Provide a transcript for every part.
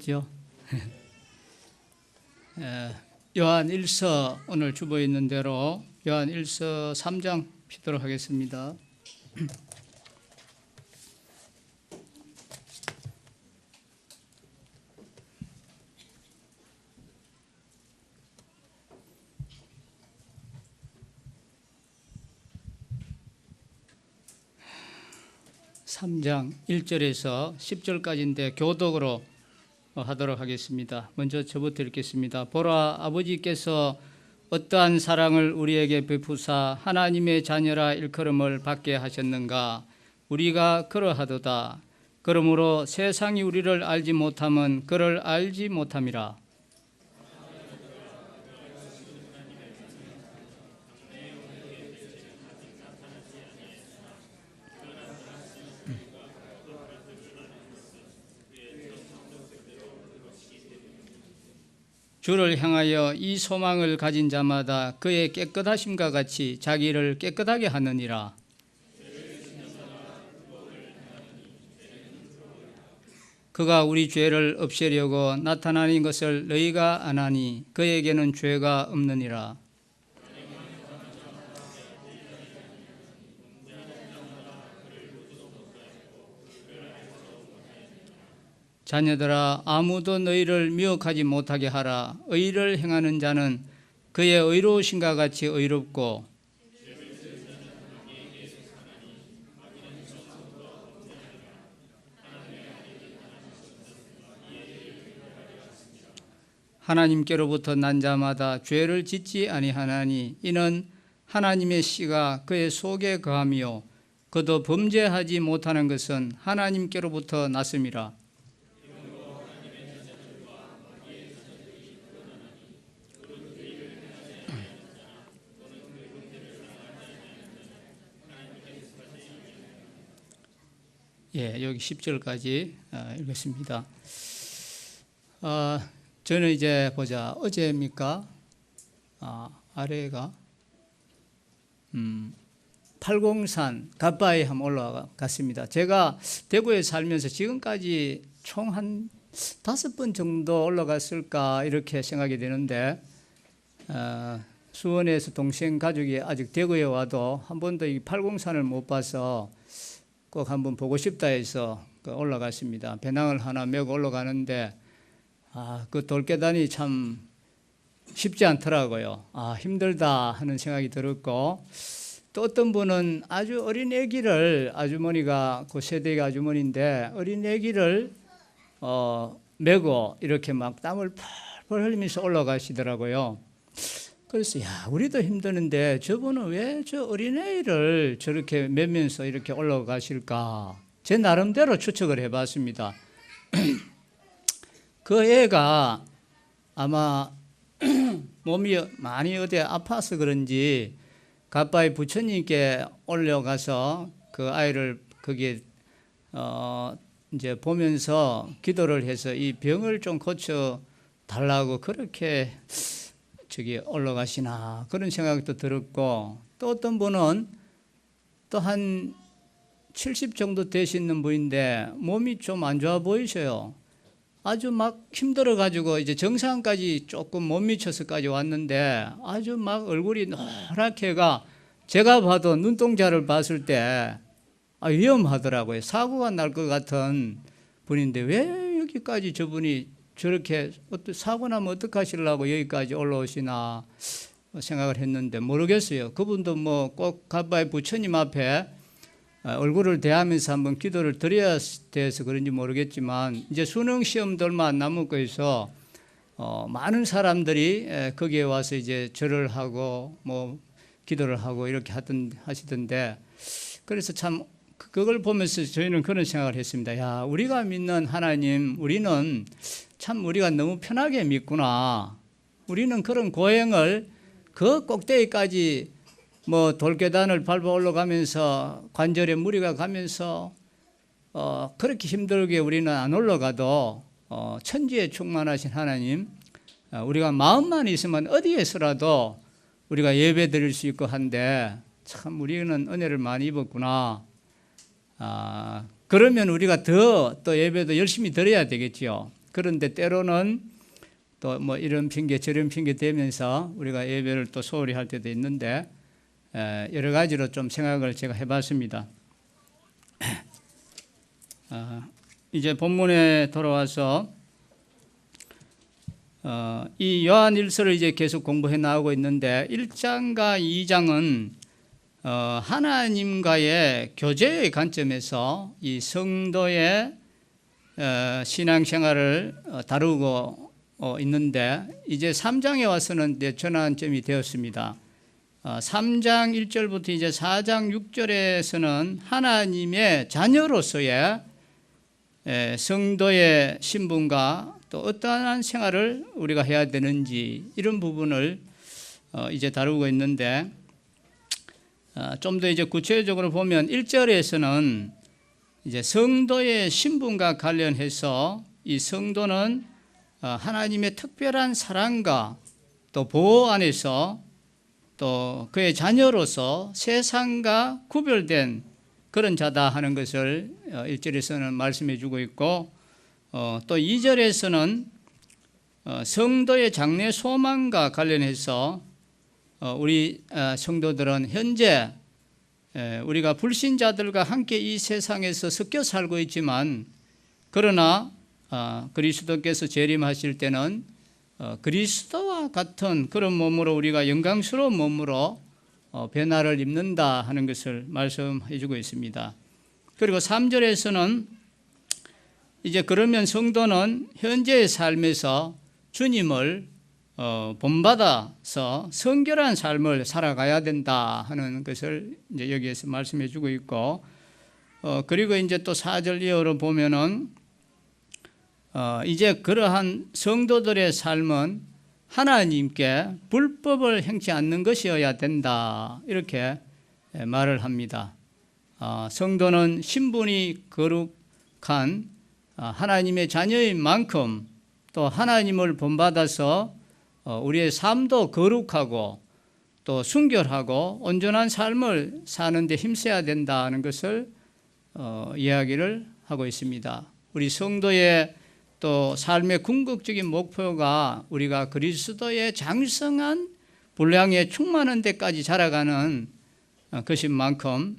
있죠. 요한 1서 오늘 주보에 있는 대로 요한 1서 3장 피도록 하겠습니다. (3장) 1절에서 10절까지인데 교독으로 하도록 하겠습니다. 먼저 저부터 읽겠습니다. 보라, 아버지께서 어떠한 사랑을 우리에게 베푸사 하나님의 자녀라 일컬음을 받게 하셨는가. 우리가 그러하도다. 그러므로 세상이 우리를 알지 못함은 그를 알지 못함이라. 주를 향하여 이 소망을 가진 자마다 그의 깨끗하심과 같이 자기를 깨끗하게 하느니라. 그가 우리 죄를 없애려고 나타나는 것을 너희가 아나니 그에게는 죄가 없느니라. 자녀들아, 아무도 너희를 미혹하지 못하게 하라. 의를 행하는 자는 그의 의로우신과 같이 의롭고 하나님께로부터 난 자마다 죄를 짓지 아니하나니 이는 하나님의 씨가 그의 속에 거하며 그도 범죄하지 못하는 것은 하나님께로부터 났음이라. 여기 10절까지 읽었습니다. 저는 이제 어제입니까? 아래가 803 갓바에 한번 올라갔습니다. 제가 대구에 살면서 지금까지 총 한 5번 정도 올라갔을까 이렇게 생각이 되는데 수원에서 동생 가족이 아직 대구에 와도 한 번도 이 803을 못 봐서 꼭 한번 보고 싶다 해서 올라갔습니다. 배낭을 하나 메고 올라가는데 그 돌계단이 참 쉽지 않더라고요. 힘들다 하는 생각이 들었고, 또 어떤 분은 아주 어린 아기를, 아주머니가 그 세대가 아주머니인데 어린 아기를 메고 이렇게 막 땀을 펄펄 흘리면서 올라가시더라고요. 그래서 우리도 힘드는데 저분은 왜 저 어린애를 저렇게 메면서 이렇게 올라가실까? 제 나름대로 추측을 해봤습니다. 그 애가 아마 몸이 많이 어디 아파서 그런지 갓바위 부처님께 올려가서 그 아이를 거기에 이제 보면서 기도를 해서 이 병을 좀 고쳐 달라고 그렇게 올라가시나 그런 생각도 들었고, 또 어떤 분은 또 한 70 정도 되시는 분인데 몸이 좀 안 좋아 보이셔요. 아주 막 힘들어 가지고 이제 정상까지 조금 못 미쳐서까지 왔는데 아주 막 얼굴이 노랗게가 제가 봐도 눈동자를 봤을 때 위험하더라고요. 사고가 날 것 같은 분인데 왜 여기까지 저분이 저렇게 사고 나면 어떡하시려고 여기까지 올라오시나 생각을 했는데 모르겠어요. 그분도 꼭 갓바위 부처님 앞에 얼굴을 대하면서 한번 기도를 드려야 돼서 그런지 모르겠지만 이제 수능 시험들만 남고 해서 많은 사람들이 거기에 와서 이제 절을 하고 기도를 하고 이렇게 하시던데, 그래서 참 그걸 보면서 저희는 그런 생각을 했습니다. 우리가 믿는 하나님, 우리는 참 우리가 너무 편하게 믿구나. 우리는 그런 고행을 그 꼭대기까지 돌계단을 밟아 올라가면서 관절에 무리가 가면서 그렇게 힘들게 우리는 안 올라가도 천지에 충만하신 하나님, 우리가 마음만 있으면 어디에서라도 우리가 예배 드릴 수 있고 한데 참 우리는 은혜를 많이 입었구나. 그러면 우리가 더 또 예배도 열심히 드려야 되겠죠. 그런데 때로는 또 뭐 이런 핑계 저런 핑계 대면서 우리가 예배를 또 소홀히 할 때도 있는데 여러 가지로 좀 생각을 제가 해봤습니다. 이제 본문에 돌아와서 이 요한일서를 이제 계속 공부해 나오고 있는데 1장과 2장은 하나님과의 교제의 관점에서 이 성도의 신앙생활을 다루고 있는데 이제 3장에 와서는 전환점이 되었습니다. 3장 1절부터 이제 4장 6절에서는 하나님의 자녀로서의 성도의 신분과 또 어떠한 생활을 우리가 해야 되는지 이런 부분을 이제 다루고 있는데 좀 더 이제 구체적으로 보면 1절에서는 이제 성도의 신분과 관련해서 이 성도는 하나님의 특별한 사랑과 또 보호 안에서 또 그의 자녀로서 세상과 구별된 그런 자다 하는 것을 1절에서는 말씀해 주고 있고 또 2절에서는 성도의 장래 소망과 관련해서 우리 성도들은 현재 우리가 불신자들과 함께 이 세상에서 섞여 살고 있지만 그러나 그리스도께서 재림하실 때는 그리스도와 같은 그런 몸으로 우리가 영광스러운 몸으로 변화를 입는다 하는 것을 말씀해 주고 있습니다. 그리고 3절에서는 이제 그러면 성도는 현재의 삶에서 주님을 본받아서 성결한 삶을 살아가야 된다 하는 것을 이제 여기에서 말씀해 주고 있고 그리고 이제 또 4절 이하로 보면은 이제 그러한 성도들의 삶은 하나님께 불법을 행치 않는 것이어야 된다 이렇게 말을 합니다. 성도는 신분이 거룩한 하나님의 자녀인 만큼 또 하나님을 본받아서 우리의 삶도 거룩하고 또 순결하고 온전한 삶을 사는 데 힘써야 된다는 것을 이야기를 하고 있습니다. 우리 성도의 또 삶의 궁극적인 목표가 우리가 그리스도의 장성한 분량에 충만한 데까지 자라가는 것인 만큼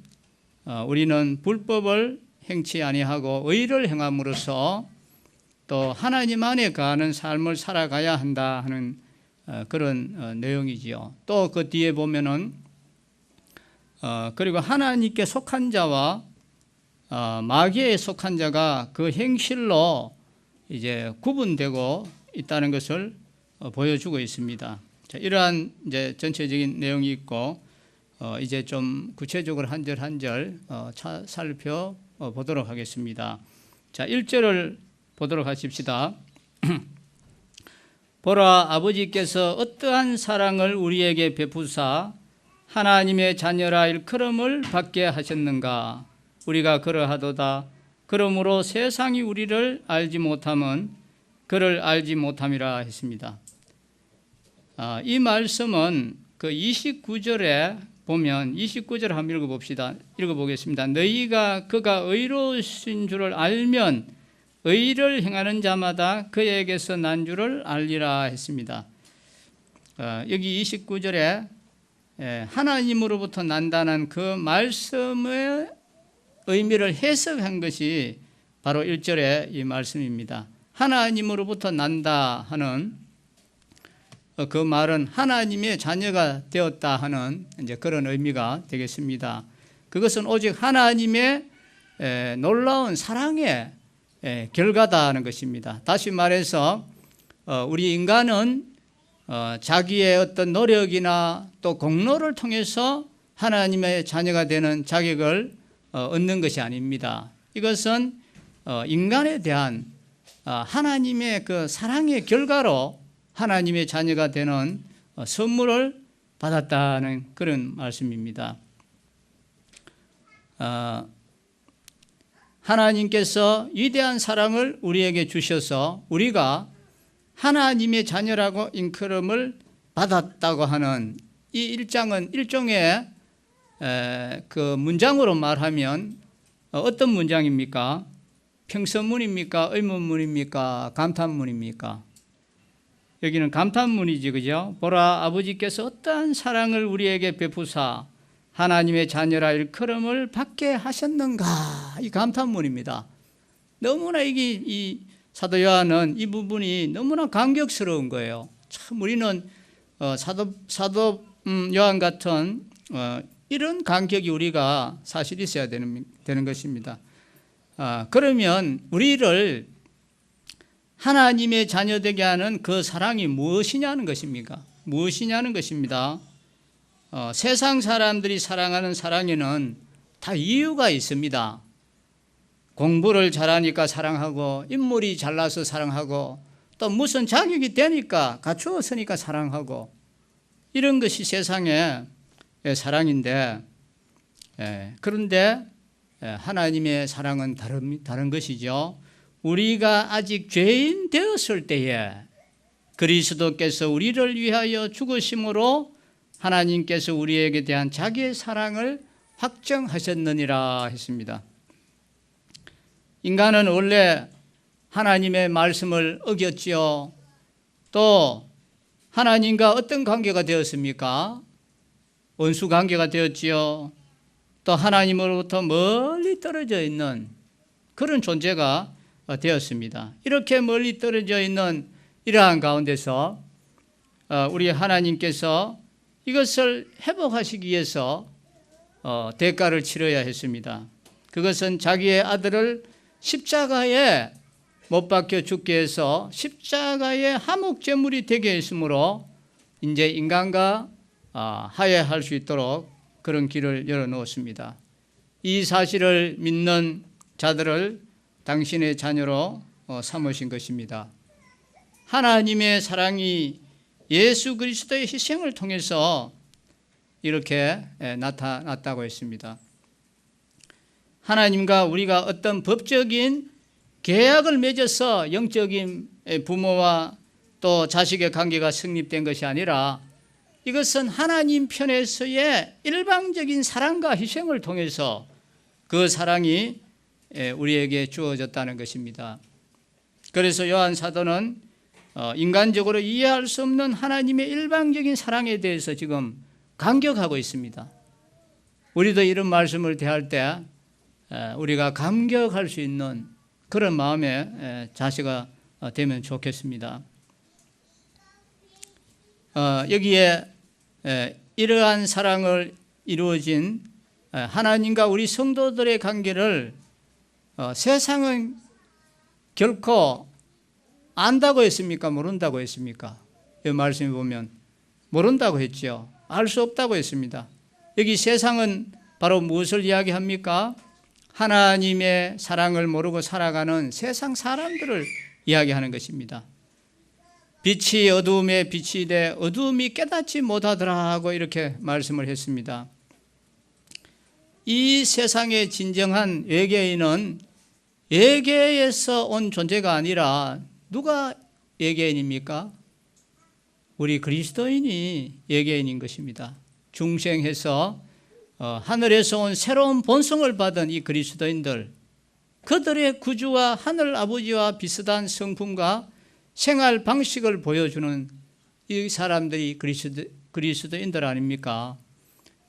우리는 불법을 행치 아니하고 의를 행함으로써 또 하나님 안에 거하는 삶을 살아가야 한다 하는 그런 내용이지요. 또 그 뒤에 보면은 그리고 하나님께 속한 자와 마귀에 속한 자가 그 행실로 이제 구분되고 있다는 것을 보여주고 있습니다. 자, 이러한 이제 전체적인 내용이 있고 이제 좀 구체적으로 한 절 한 절 살펴보도록 하겠습니다. 자, 1절을 보도록 하십시다. 보라, 아버지께서 어떠한 사랑을 우리에게 베푸사 하나님의 자녀라 일컬음을 받게 하셨는가. 우리가 그러하도다. 그러므로 세상이 우리를 알지 못함은 그를 알지 못함이라 했습니다. 이 말씀은 그 29절에 보면 29절 한번 읽어보겠습니다. 너희가 그가 의로우신 줄을 알면 의를 행하는 자마다 그에게서 난 줄을 알리라 했습니다. 여기 29절에 하나님으로부터 난다는 그 말씀의 의미를 해석한 것이 바로 1절의 이 말씀입니다. 하나님으로부터 난다 하는 그 말은 하나님의 자녀가 되었다 하는 이제 그런 의미가 되겠습니다. 그것은 오직 하나님의 놀라운 사랑의 결과다 하는 것입니다. 다시 말해서 우리 인간은 자기의 어떤 노력이나 또 공로를 통해서 하나님의 자녀가 되는 자격을 얻는 것이 아닙니다. 이것은 인간에 대한 하나님의 그 사랑의 결과로 하나님의 자녀가 되는 선물을 받았다는 그런 말씀입니다. 하나님께서 위대한 사랑을 우리에게 주셔서 우리가 하나님의 자녀라고 인크름을 받았다고 하는 이 1장은 일종의 그 문장으로 말하면 어떤 문장입니까? 평서문입니까? 의문문입니까? 감탄문입니까? 여기는 감탄문이지, 그죠? 보라, 아버지께서 어떠한 사랑을 우리에게 베푸사 하나님의 자녀라 일컬음을 받게 하셨는가? 이 감탄문입니다. 너무나 이 사도 요한은 이 부분이 너무나 감격스러운 거예요. 참 우리는 사도 요한 같은 이런 감격이 우리가 사실 있어야 되는 것입니다. 그러면 우리를 하나님의 자녀되게 하는 그 사랑이 무엇이냐는 것입니까? 무엇이냐는 것입니다. 세상 사람들이 사랑하는 사랑에는 다 이유가 있습니다. 공부를 잘하니까 사랑하고, 인물이 잘나서 사랑하고, 또 무슨 자격이 되니까, 갖추었으니까 사랑하고, 이런 것이 세상의 사랑인데, 그런데 하나님의 사랑은 다른 것이죠. 우리가 아직 죄인 되었을 때에 그리스도께서 우리를 위하여 죽으심으로 하나님께서 우리에게 대한 자기의 사랑을 확정하셨느니라 했습니다. 인간은 원래 하나님의 말씀을 어겼지요. 또 하나님과 어떤 관계가 되었습니까? 원수 관계가 되었지요. 또 하나님으로부터 멀리 떨어져 있는 그런 존재가 되었습니다. 이렇게 멀리 떨어져 있는 이러한 가운데서 우리 하나님께서 이것을 회복하시기 위해서 대가를 치러야 했습니다. 그것은 자기의 아들을 십자가에 못 박혀 죽게 해서 십자가의 화목제물이 되게 했으므로 이제 인간과 화해할 수 있도록 그런 길을 열어놓았습니다. 이 사실을 믿는 자들을 당신의 자녀로 삼으신 것입니다. 하나님의 사랑이 예수 그리스도의 희생을 통해서 이렇게 나타났다고 했습니다. 하나님과 우리가 어떤 법적인 계약을 맺어서 영적인 부모와 또 자식의 관계가 성립된 것이 아니라 이것은 하나님 편에서의 일방적인 사랑과 희생을 통해서 그 사랑이 우리에게 주어졌다는 것입니다. 그래서 요한 사도는 인간적으로 이해할 수 없는 하나님의 일방적인 사랑에 대해서 지금 감격하고 있습니다. 우리도 이런 말씀을 대할 때 우리가 감격할 수 있는 그런 마음의 자세가 되면 좋겠습니다. 여기에 이러한 사랑을 이루어진 하나님과 우리 성도들의 관계를 세상은 결코 안다고 했습니까? 모른다고 했습니까? 이 말씀에 보면 모른다고 했죠. 알 수 없다고 했습니다. 여기 세상은 바로 무엇을 이야기합니까? 하나님의 사랑을 모르고 살아가는 세상 사람들을 이야기하는 것입니다. 빛이 어두움에 빛이 돼 어두움이 깨닫지 못하더라 하고 이렇게 말씀을 했습니다. 이 세상의 진정한 외계인은 외계에서 온 존재가 아니라 누가 외계인입니까? 우리 그리스도인이 외계인인 것입니다. 중생해서 하늘에서 온 새로운 본성을 받은 이 그리스도인들, 그들의 구주와 하늘 아버지와 비슷한 성품과 생활 방식을 보여주는 이 사람들이 그리스도인들 아닙니까?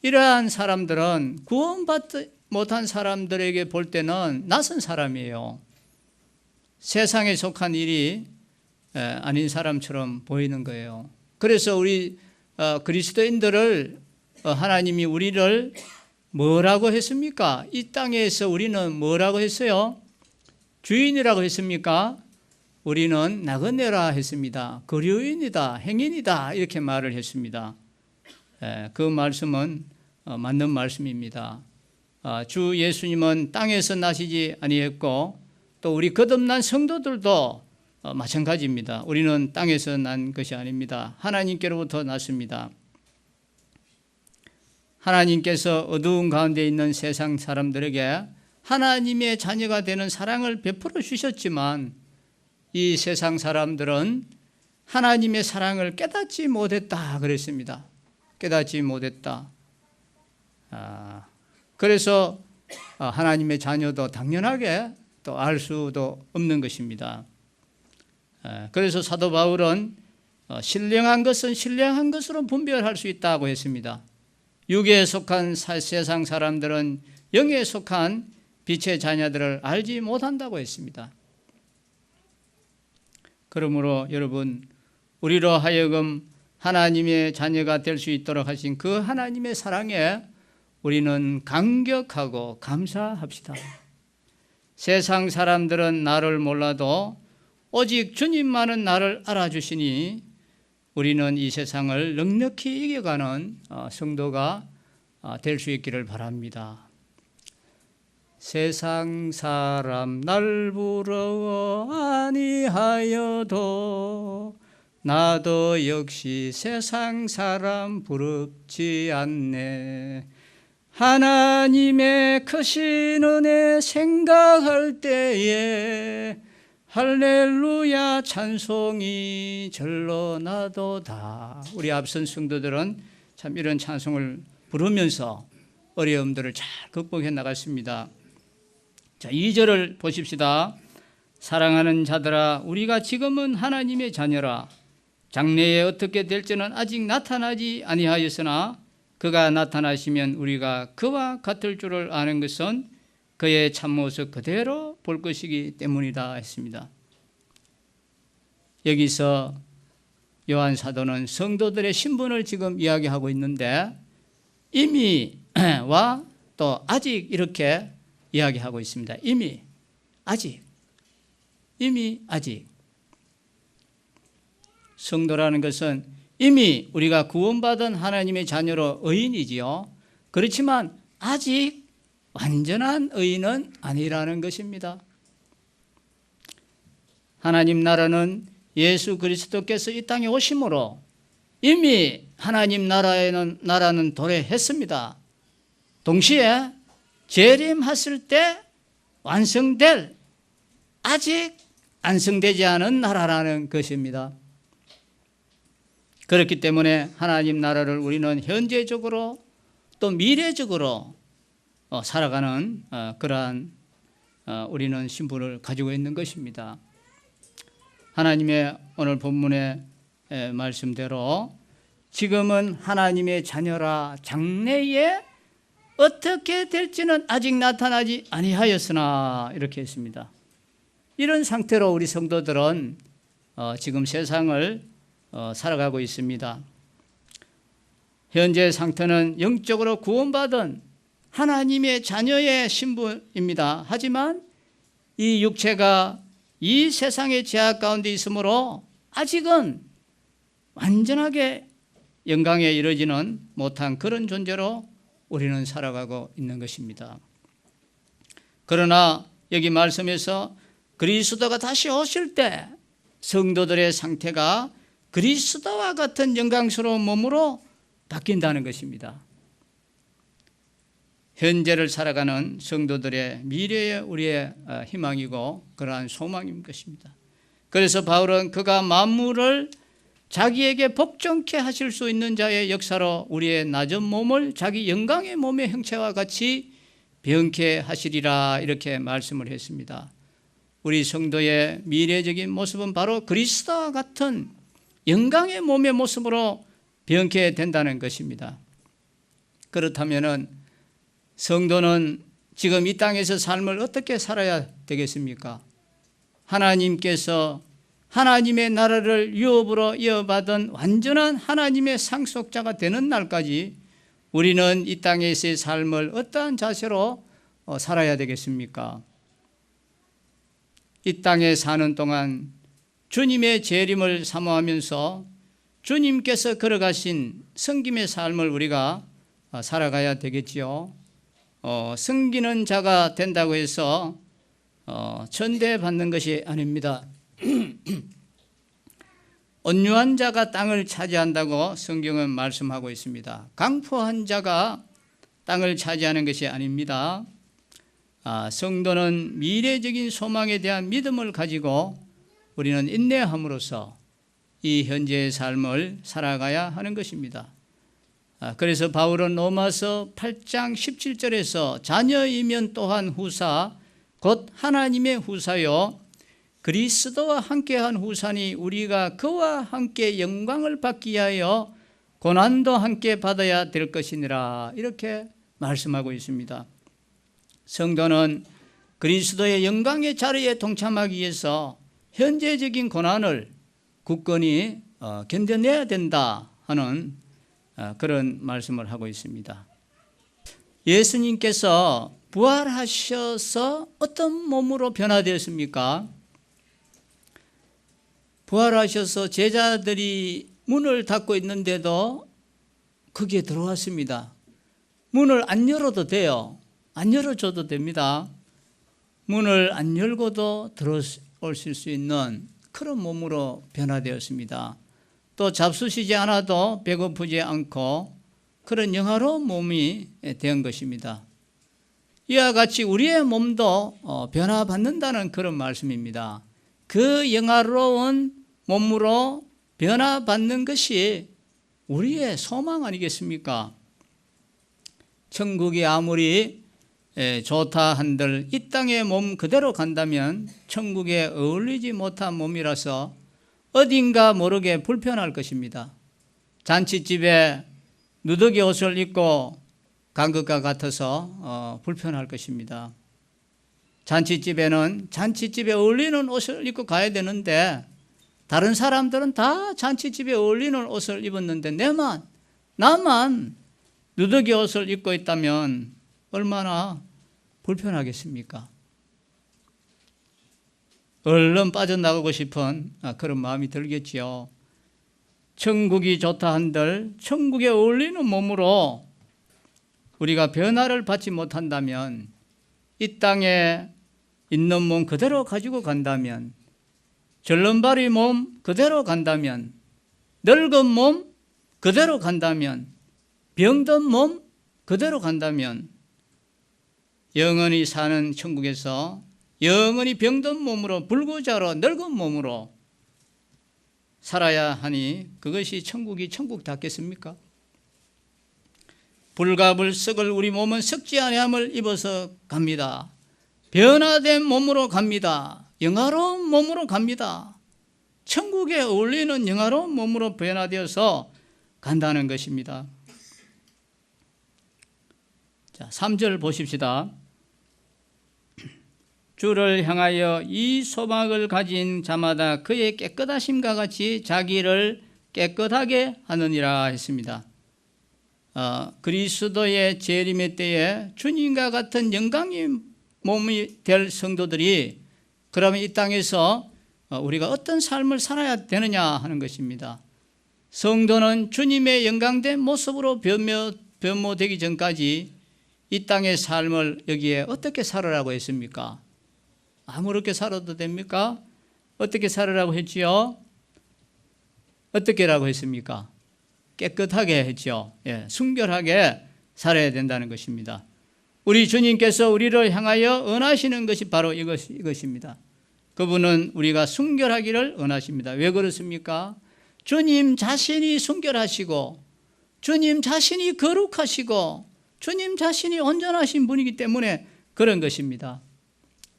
이러한 사람들은 구원받지 못한 사람들에게 볼 때는 낯선 사람이에요. 세상에 속한 일이 아닌 사람처럼 보이는 거예요. 그래서 우리 그리스도인들을 하나님이 우리를 뭐라고 했습니까? 이 땅에서 우리는 뭐라고 했어요? 주인이라고 했습니까? 우리는 나그네라 했습니다. 거류인이다, 행인이다 이렇게 말을 했습니다. 그 말씀은 맞는 말씀입니다. 주 예수님은 땅에서 나시지 아니했고 또 우리 거듭난 성도들도 마찬가지입니다. 우리는 땅에서 난 것이 아닙니다. 하나님께로부터 났습니다. 하나님께서 어두운 가운데 있는 세상 사람들에게 하나님의 자녀가 되는 사랑을 베풀어 주셨지만 이 세상 사람들은 하나님의 사랑을 깨닫지 못했다 그랬습니다. 깨닫지 못했다. 그래서 하나님의 자녀도 당연하게 또 알 수도 없는 것입니다. 그래서 사도 바울은 신령한 것은 신령한 것으로 분별할 수 있다고 했습니다. 육에 속한 세상 사람들은 영에 속한 빛의 자녀들을 알지 못한다고 했습니다. 그러므로 여러분, 우리로 하여금 하나님의 자녀가 될 수 있도록 하신 그 하나님의 사랑에 우리는 감격하고 감사합시다. 세상 사람들은 나를 몰라도 오직 주님만은 나를 알아주시니 우리는 이 세상을 넉넉히 이겨가는 성도가 될 수 있기를 바랍니다. 세상 사람 날 부러워 아니하여도 나도 역시 세상 사람 부럽지 않네. 하나님의 크신 은혜 생각할 때에 할렐루야 찬송이 절로 나도다. 우리 앞선 성도들은 참 이런 찬송을 부르면서 어려움들을 잘 극복해 나갔습니다. 자, 2절을 보십시다. 사랑하는 자들아, 우리가 지금은 하나님의 자녀라. 장래에 어떻게 될지는 아직 나타나지 아니하였으나 그가 나타나시면 우리가 그와 같을 줄을 아는 것은 그의 참모습 그대로 볼 것이기 때문이다 했습니다. 여기서 요한 사도는 성도들의 신분을 지금 이야기하고 있는데 이미와 또 아직 이렇게 이야기하고 있습니다. 이미, 아직. 성도라는 것은 이미 우리가 구원받은 하나님의 자녀로 의인이지요. 그렇지만 아직 완전한 의인은 아니라는 것입니다. 하나님 나라는 예수 그리스도께서 이 땅에 오심으로 이미 하나님 나라는 도래했습니다. 동시에 재림하실 때 완성될 아직 완성되지 않은 나라라는 것입니다. 그렇기 때문에 하나님 나라를 우리는 현재적으로 또 미래적으로 살아가는 그러한 우리는 신분을 가지고 있는 것입니다. 하나님의 오늘 본문의 말씀대로 지금은 하나님의 자녀라. 장래에 어떻게 될지는 아직 나타나지 아니하였으나 이렇게 했습니다. 이런 상태로 우리 성도들은 지금 세상을 살아가고 있습니다. 현재 상태는 영적으로 구원받은 하나님의 자녀의 신분입니다. 하지만 이 육체가 이 세상의 제약 가운데 있으므로 아직은 완전하게 영광에 이르지는 못한 그런 존재로 우리는 살아가고 있는 것입니다. 그러나 여기 말씀에서 그리스도가 다시 오실 때 성도들의 상태가 그리스도와 같은 영광스러운 몸으로 바뀐다는 것입니다. 현재를 살아가는 성도들의 미래의 우리의 희망이고 그러한 소망인 것입니다. 그래서 바울은 그가 만물을 자기에게 복종케 하실 수 있는 자의 역사로 우리의 낮은 몸을 자기 영광의 몸의 형체와 같이 변케 하시리라 이렇게 말씀을 했습니다. 우리 성도의 미래적인 모습은 바로 그리스도와 같은 영광의 몸의 모습으로 변케 된다는 것입니다. 그렇다면 성도는 지금 이 땅에서 삶을 어떻게 살아야 되겠습니까? 하나님께서 하나님의 나라를 유업으로 이어받은 완전한 하나님의 상속자가 되는 날까지 우리는 이 땅에서의 삶을 어떠한 자세로 살아야 되겠습니까? 이 땅에 사는 동안 주님의 재림을 사모하면서 주님께서 걸어가신 섬김의 삶을 우리가 살아가야 되겠지요. 섬기는 자가 된다고 해서 천대받는 것이 아닙니다. 온유한 자가 땅을 차지한다고 성경은 말씀하고 있습니다. 강포한 자가 땅을 차지하는 것이 아닙니다. 성도는 미래적인 소망에 대한 믿음을 가지고 우리는 인내함으로써 이 현재의 삶을 살아가야 하는 것입니다. 그래서 바울은 로마서 8장 17절에서 자녀이면 또한 후사 곧 하나님의 후사요 그리스도와 함께한 후사니 우리가 그와 함께 영광을 받기 위하여 고난도 함께 받아야 될 것이니라. 이렇게 말씀하고 있습니다. 성도는 그리스도의 영광의 자리에 동참하기 위해서 현재적인 고난을 굳건히 견뎌내야 된다 하는 그런 말씀을 하고 있습니다. 예수님께서 부활하셔서 어떤 몸으로 변화되었습니까? 부활하셔서 제자들이 문을 닫고 있는데도 거기에 들어왔습니다. 문을 안 열어도 돼요. 안 열어줘도 됩니다. 문을 안 열고도 들어오실 수 있는 그런 몸으로 변화되었습니다. 또 잡수시지 않아도 배고프지 않고 그런 영화로운 몸이 된 것입니다. 이와 같이 우리의 몸도 변화받는다는 그런 말씀입니다. 그 영화로운 몸으로 변화받는 것이 우리의 소망 아니겠습니까? 천국이 아무리 좋다 한들 이 땅의 몸 그대로 간다면 천국에 어울리지 못한 몸이라서 어딘가 모르게 불편할 것입니다. 잔치집에 누더기 옷을 입고 간 것과 같아서 불편할 것입니다. 잔치집에 어울리는 옷을 입고 가야 되는데 다른 사람들은 다 잔치집에 어울리는 옷을 입었는데 나만 누더기 옷을 입고 있다면 얼마나 불편하겠습니까? 얼른 빠져나가고 싶은 그런 마음이 들겠지요. 천국이 좋다 한들 천국에 어울리는 몸으로 우리가 변화를 받지 못한다면, 이 땅에 있는 몸 그대로 가지고 간다면, 절름발이 몸 그대로 간다면, 늙은 몸 그대로 간다면, 병든 몸 그대로 간다면 영원히 사는 천국에서 영원히 병든 몸으로, 불구자로 늙은 몸으로 살아야 하니 그것이 천국이 천국답겠습니까? 불갑을 썩을 우리 몸은 썩지 아니함을 입어서 갑니다. 변화된 몸으로 갑니다. 영화로운 몸으로 갑니다. 천국에 어울리는 영화로운 몸으로 변화되어서 간다는 것입니다. 자, 3절 보십시다. 주를 향하여 이 소망을 가진 자마다 그의 깨끗하심과 같이 자기를 깨끗하게 하느니라 했습니다. 그리스도의 재림의 때에 주님과 같은 영광의 몸이 될 성도들이 그러면 이 땅에서 우리가 어떤 삶을 살아야 되느냐 하는 것입니다. 성도는 주님의 영광된 모습으로 변모되기 전까지 이 땅의 삶을 여기에 어떻게 살으라고 했습니까? 아무렇게 살아도 됩니까? 어떻게 살으라고 했지요? 어떻게라고 했습니까? 깨끗하게 했죠. 순결하게 살아야 된다는 것입니다. 우리 주님께서 우리를 향하여恩하시는 것이 바로 이것입니다. 그분은 우리가 순결하기를 원하십니다. 왜 그렇습니까? 주님 자신이 순결하시고 주님 자신이 거룩하시고 주님 자신이 온전하신 분이기 때문에 그런 것입니다.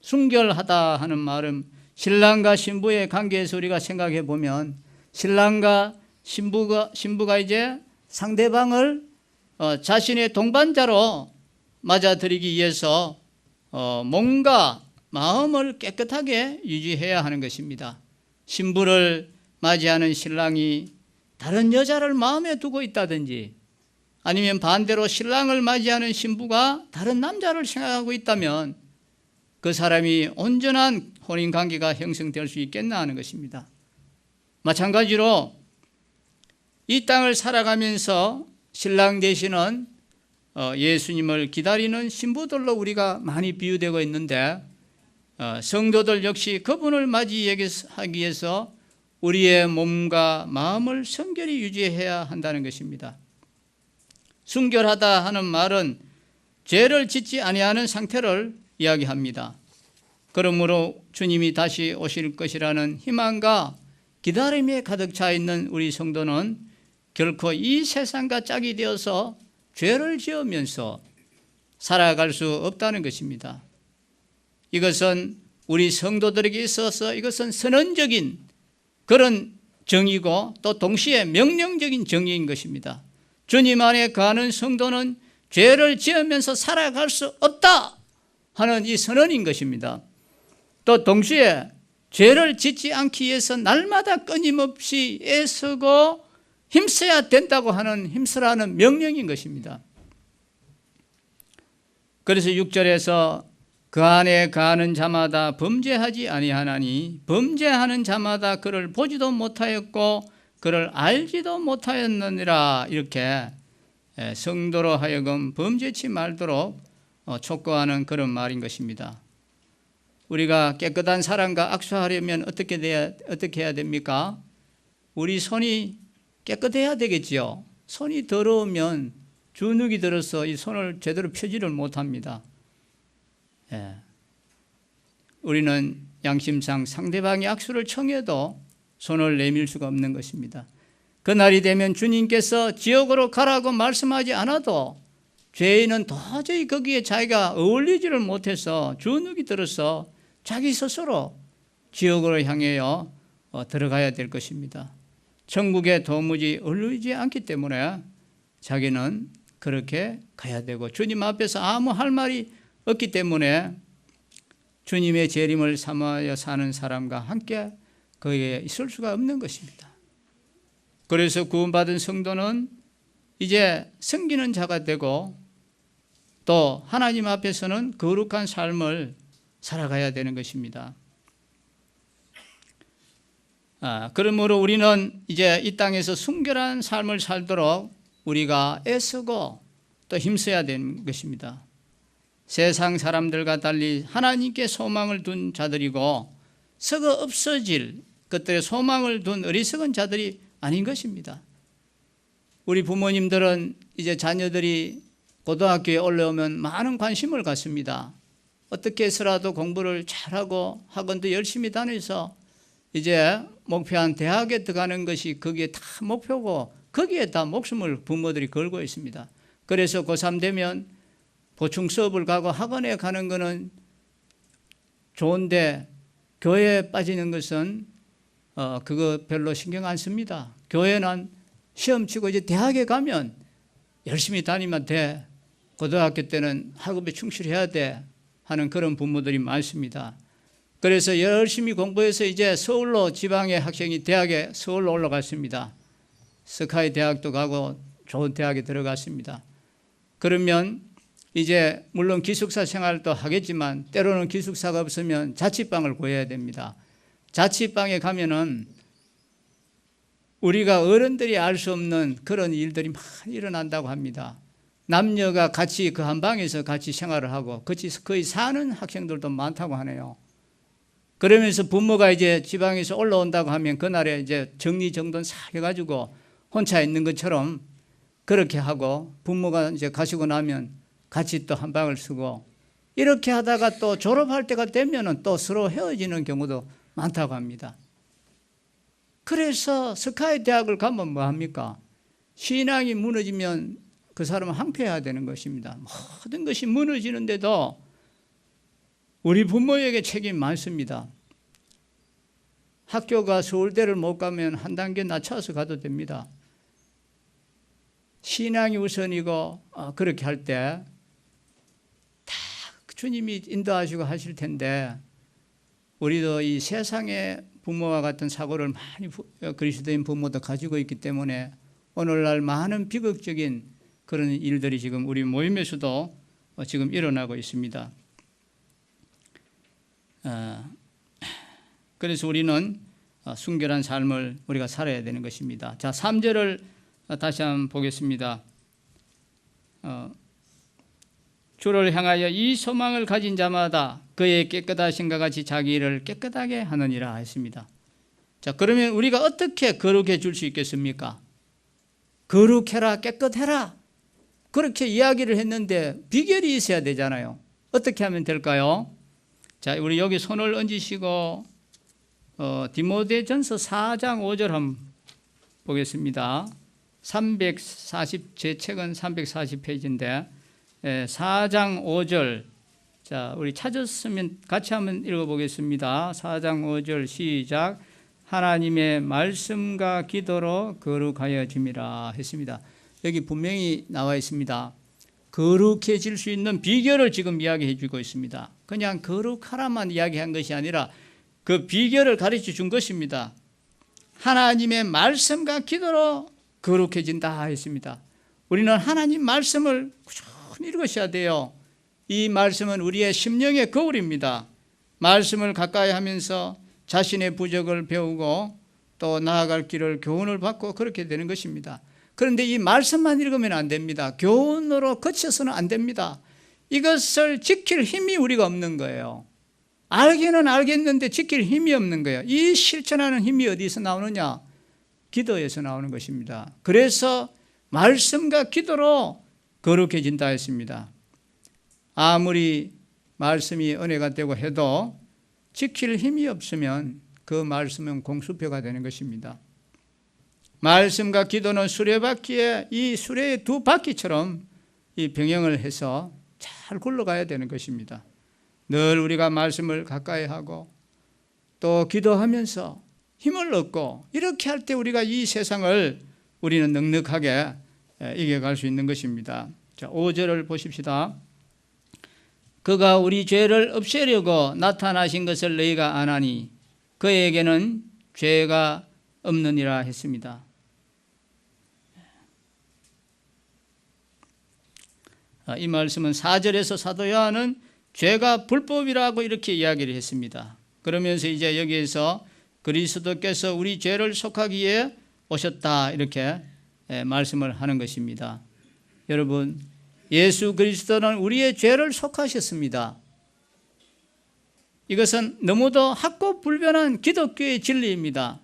순결하다 하는 말은 신랑과 신부의 관계에서 우리가 생각해 보면 신랑과 신부가 이제 상대방을 자신의 동반자로 맞아들이기 위해서 몸과 마음을 깨끗하게 유지해야 하는 것입니다. 신부를 맞이하는 신랑이 다른 여자를 마음에 두고 있다든지 아니면 반대로 신랑을 맞이하는 신부가 다른 남자를 생각하고 있다면 그 사람이 온전한 혼인관계가 형성될 수 있겠나 하는 것입니다. 마찬가지로 이 땅을 살아가면서 신랑 되시는 예수님을 기다리는 신부들로 우리가 많이 비유되고 있는데 성도들 역시 그분을 맞이하기 위해서 우리의 몸과 마음을 성결히 유지해야 한다는 것입니다. 순결하다 하는 말은 죄를 짓지 아니하는 상태를 이야기합니다. 그러므로 주님이 다시 오실 것이라는 희망과 기다림에 가득 차 있는 우리 성도는 결코 이 세상과 짝이 되어서 죄를 지으면서 살아갈 수 없다는 것입니다. 이것은 우리 성도들에게 있어서 이것은 선언적인 그런 정의고 또 동시에 명령적인 정의인 것입니다. 주님 안에 거하는 성도는 죄를 지으면서 살아갈 수 없다 하는 이 선언인 것입니다. 또 동시에 죄를 짓지 않기 위해서 날마다 끊임없이 애쓰고 힘써야 된다고 하는 힘쓰라는 명령인 것입니다. 그래서 6절에서 그 안에 거하는 자마다 범죄하지 아니하나니 범죄하는 자마다 그를 보지도 못하였고 그를 알지도 못하였느니라. 이렇게 성도로 하여금 범죄치 말도록 촉구하는 그런 말인 것입니다. 우리가 깨끗한 사람과 악수하려면 어떻게 해야 됩니까? 우리 손이 깨끗해야 되겠지요. 손이 더러우면 주눅이 들어서 이 손을 제대로 펴지를 못합니다. 우리는 양심상 상대방이 악수를 청해도 손을 내밀 수가 없는 것입니다. 그날이 되면 주님께서 지옥으로 가라고 말씀하지 않아도 죄인은 도저히 거기에 자기가 어울리지를 못해서 주눅이 들어서 자기 스스로 지옥으로 향하여 들어가야 될 것입니다. 천국에 도무지 어울리지 않기 때문에 자기는 그렇게 가야 되고 주님 앞에서 아무 할 말이 없기 때문에 주님의 재림을 삼아야 사는 사람과 함께 거기에 있을 수가 없는 것입니다. 그래서 구원받은 성도는 이제 섬기는 자가 되고 또 하나님 앞에서는 거룩한 삶을 살아가야 되는 것입니다. 그러므로 우리는 이제 이 땅에서 순결한 삶을 살도록 우리가 애쓰고 또 힘써야 되는 것입니다. 세상 사람들과 달리 하나님께 소망을 둔 자들이고 썩어 없어질 것들에 소망을 둔 어리석은 자들이 아닌 것입니다. 우리 부모님들은 이제 자녀들이 고등학교에 올라오면 많은 관심을 갖습니다. 어떻게 해서라도 공부를 잘하고 학원도 열심히 다녀서 이제 목표한 대학에 들어가는 것이 거기에 다 목표고 거기에 다 목숨을 부모들이 걸고 있습니다. 그래서 고3 되면 보충 수업을 가고 학원에 가는 것은 좋은데 교회에 빠지는 것은 그거 별로 신경 안 씁니다. 교회는 시험 치고 이제 대학에 가면 열심히 다니면 돼. 고등학교 때는 학업에 충실해야 돼 하는 그런 부모들이 많습니다. 그래서 열심히 공부해서 이제 서울로 지방의 학생이 대학에 서울로 올라갔습니다. 스카이 대학도 가고 좋은 대학에 들어갔습니다. 그러면 이제 물론 기숙사 생활도 하겠지만 때로는 기숙사가 없으면 자취방을 구해야 됩니다. 자취방에 가면은 우리가 어른들이 알 수 없는 그런 일들이 많이 일어난다고 합니다. 남녀가 같이 그 한 방에서 같이 생활을 하고 같이 거의 사는 학생들도 많다고 하네요. 그러면서 부모가 이제 지방에서 올라온다고 하면 그날에 이제 정리정돈 싹 해가지고 혼자 있는 것처럼 그렇게 하고 부모가 이제 가시고 나면 같이 또 한 방을 쓰고 이렇게 하다가 또 졸업할 때가 되면은 또 서로 헤어지는 경우도 많다고 합니다. 그래서 스카이 대학을 가면 뭐 합니까? 신앙이 무너지면 그 사람은 항폐해야 되는 것입니다. 모든 것이 무너지는데도 우리 부모에게 책임이 많습니다. 학교가 서울대를 못 가면 한 단계 낮춰서 가도 됩니다. 신앙이 우선이고 그렇게 할 때 다 주님이 인도하시고 하실 텐데 우리도 이 세상의 부모와 같은 사고를 많이 그리스도인 부모도 가지고 있기 때문에 오늘날 많은 비극적인 그런 일들이 지금 우리 모임에서도 지금 일어나고 있습니다. 그래서 우리는 순결한 삶을 우리가 살아야 되는 것입니다. 자, 3절을 다시 한번 보겠습니다. 주를 향하여 이 소망을 가진 자마다 그의 깨끗하신과 같이 자기 일을 깨끗하게 하느니라 했습니다. 자, 그러면 우리가 어떻게 거룩해 줄 수 있겠습니까? 거룩해라, 깨끗해라 그렇게 이야기를 했는데 비결이 있어야 되잖아요. 어떻게 하면 될까요? 자, 우리 여기 손을 얹으시고 디모데전서 4장 5절 한번 보겠습니다. 제 책은 340페이지인데 4장 5절 자, 우리 찾았으면 같이 한번 읽어보겠습니다. 4장 5절 시작. 하나님의 말씀과 기도로 거룩하여짐이라 했습니다. 여기 분명히 나와 있습니다. 거룩해질 수 있는 비결을 지금 이야기해 주고 있습니다. 그냥 거룩하라만 이야기한 것이 아니라 그 비결을 가르쳐 준 것입니다. 하나님의 말씀과 기도로 거룩해진다 했습니다. 우리는 하나님 말씀을 꾸준히 읽으셔야 돼요. 이 말씀은 우리의 심령의 거울입니다. 말씀을 가까이 하면서 자신의 부족을 배우고 또 나아갈 길을 교훈을 받고 그렇게 되는 것입니다. 그런데 이 말씀만 읽으면 안 됩니다. 교훈으로 그쳐서는 안 됩니다. 이것을 지킬 힘이 우리가 없는 거예요. 알기는 알겠는데 지킬 힘이 없는 거예요. 이 실천하는 힘이 어디서 나오느냐? 기도에서 나오는 것입니다. 그래서 말씀과 기도로 거룩해진다 했습니다. 아무리 말씀이 은혜가 되고 해도 지킬 힘이 없으면 그 말씀은 공수표가 되는 것입니다. 말씀과 기도는 수레바퀴에 이 수레의 두 바퀴처럼 이 병행을 해서 잘 굴러가야 되는 것입니다. 늘 우리가 말씀을 가까이 하고 또 기도하면서 힘을 얻고 이렇게 할 때 우리가 이 세상을 우리는 넉넉하게 이겨갈 수 있는 것입니다. 자, 5절을 보십시다. 그가 우리 죄를 없애려고 나타나신 것을 너희가 아나니 그에게는 죄가 없느니라 했습니다. 이 말씀은 4절에서 사도 요한은 죄가 불법이라고 이렇게 이야기를 했습니다. 그러면서 이제 여기에서 그리스도께서 우리 죄를 속하기에 오셨다 이렇게 말씀을 하는 것입니다. 여러분, 예수 그리스도는 우리의 죄를 속하셨습니다. 이것은 너무도 학고불변한 기독교의 진리입니다.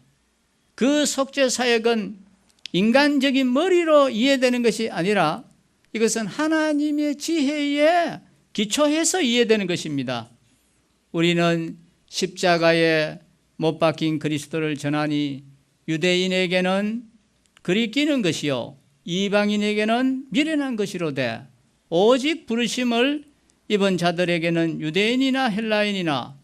그 속죄 사역은 인간적인 머리로 이해되는 것이 아니라 이것은 하나님의 지혜에 기초해서 이해되는 것입니다. 우리는 십자가에 못 박힌 그리스도를 전하니 유대인에게는 그리 끼는 것이요 이방인에게는 미련한 것이로되 오직 부르심을 입은 자들에게는 유대인이나 헬라인이나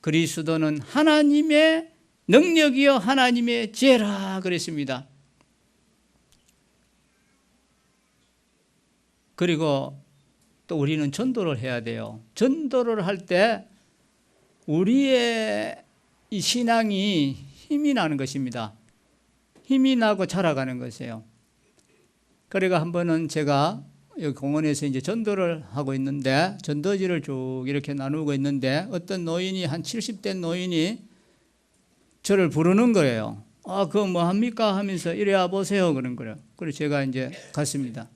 그리스도는 하나님의 능력이요 하나님의 지혜라 그랬습니다. 그리고 또 우리는 전도를 해야 돼요. 전도를 할 때 우리의 이 신앙이 힘이 나는 것입니다. 힘이 나고 자라가는 것이에요. 그러니까 한 번은 제가 여기 공원에서 이제 전도를 하고 있는데 전도지를 쭉 이렇게 나누고 있는데 어떤 노인이 한 70대 노인이 저를 부르는 거예요. 아, 그거 뭐 합니까? 하면서 이리 와 보세요. 그런 거예요. 그래서 제가 이제 갔습니다.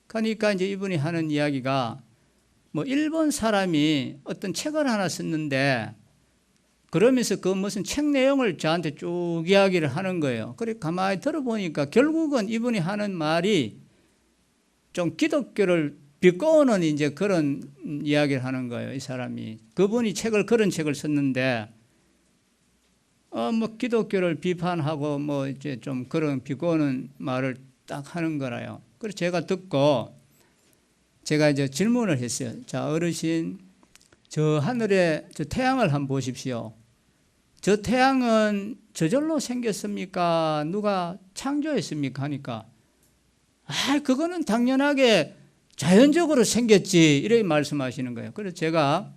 그러니까 이제 이분이 하는 이야기가 뭐 일본 사람이 어떤 책을 하나 썼는데 그러면서 그 무슨 책 내용을 저한테 쭉 이야기를 하는 거예요. 그래 가만히 들어보니까 결국은 이분이 하는 말이 좀 기독교를 비꼬는 이제 그런 이야기를 하는 거예요. 이 사람이 그분이 그런 책을 썼는데 뭐 기독교를 비판하고 뭐 이제 좀 그런 비꼬는 말을 딱 하는 거라요. 그래서 제가 듣고 제가 이제 질문을 했어요. 자, 어르신, 저 하늘에 저 태양을 한번 보십시오. 저 태양은 저절로 생겼습니까? 누가 창조했습니까? 하니까 그거는 당연하게 자연적으로 생겼지 이렇게 말씀하시는 거예요. 그래서 제가